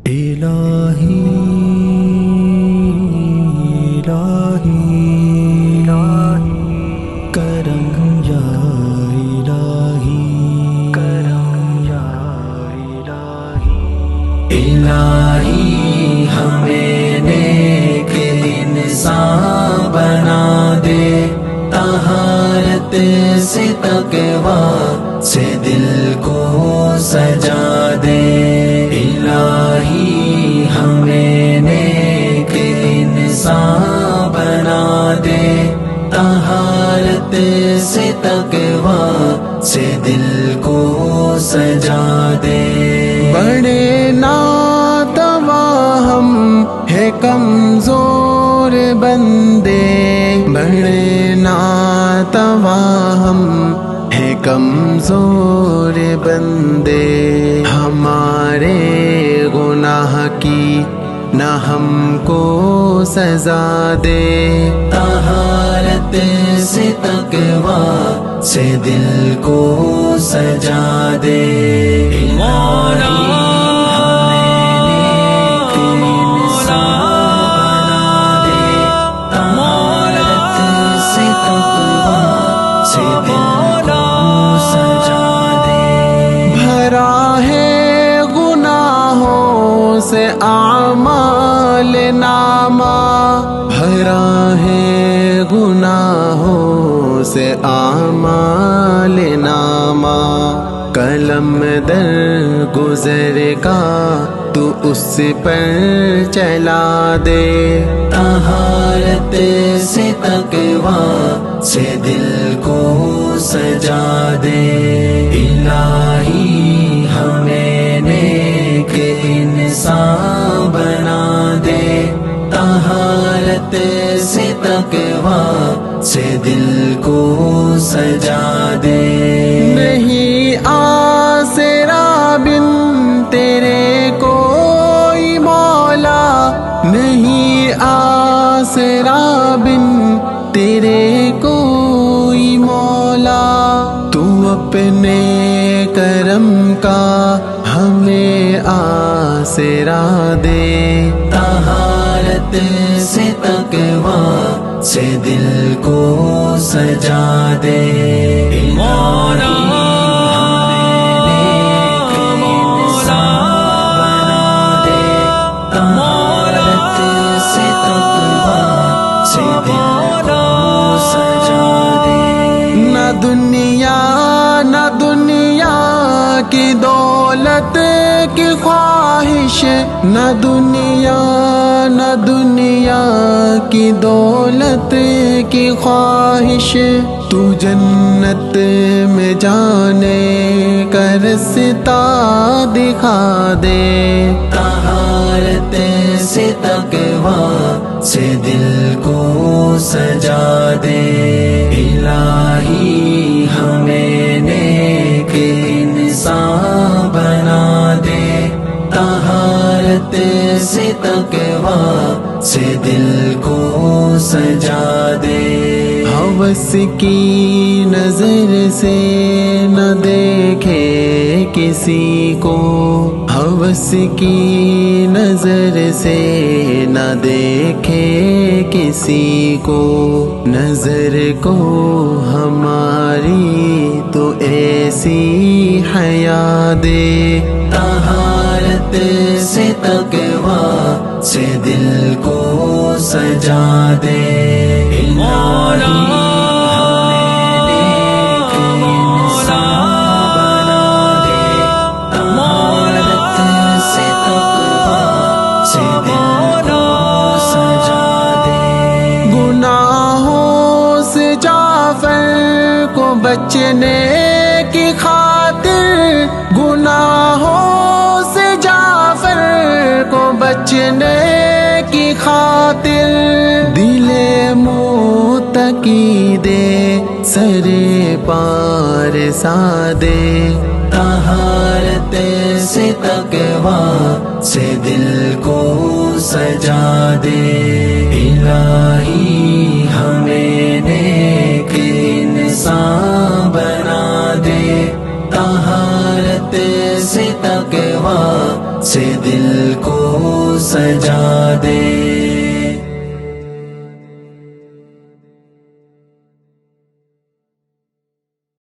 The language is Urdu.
الہی الہی کرم یا الہی کرم یا الہی الہی ہمیں نیک انسان بنا دے طہارت سے تقویٰ سے دل کو سجا دے الہی ہمیں نیک انسان بنا دے طہارت سے تقویٰ سے دل کو سجا دے بڑے ناتواں ہم ہے کمزور بندے بڑے ناتواں ہم ہے کمزور بندے ہمارے گناہ کی نہ ہم کو سزا دے طہارت سے تقویٰ سے دل کو سجا دے مولا سے اعمال نامہ بھرا ہے گناہوں سے اعمال نامہ قلم در گزر کا تو اس پر چلا دے طہارت سے تقویٰ سے دل کو سجا دے الہی ہمیں نیک انسان بنا دے طہارت سے تقویٰ سے دل کو سجا دے نہیں آسرا بن تیرے کوئی مولا نہیں آسرا بن تیرے کوئی مولا تو اپنے کرم کا ہمیں آسرا دے طہارت سے تقویٰ سے دل کو سجا دے مولا نہ دنیا کی دولت کی خواہش نہ دنیا کی دولت کی خواہش تو جنت میں جانے کا رستہ دکھا دے طہارت سے تقویٰ سے دل کو سجا دے الہی ہمیں نیک انسان بنا دے طہارت سے تقویٰ سے دل کو سجا دے ہوس کی نظر سے نہ دیکھے کسی کو ہوس کی نظر سے نہ دیکھے کسی کو نظر کو ہماری تو ایسی حیا دے طہارت سے تقویٰ سے دل کو سجا دے الہی بچنے کی خاطر گناہوں سے جعفر کو بچنے کی خاطر دل متقی دے سر پار سادے طہارت سے تقویٰ سے دل کو سجا دے الہی ہمیں نیک انسان بنا دے طہارت سے تقویٰ سے سے دل کو سجا دے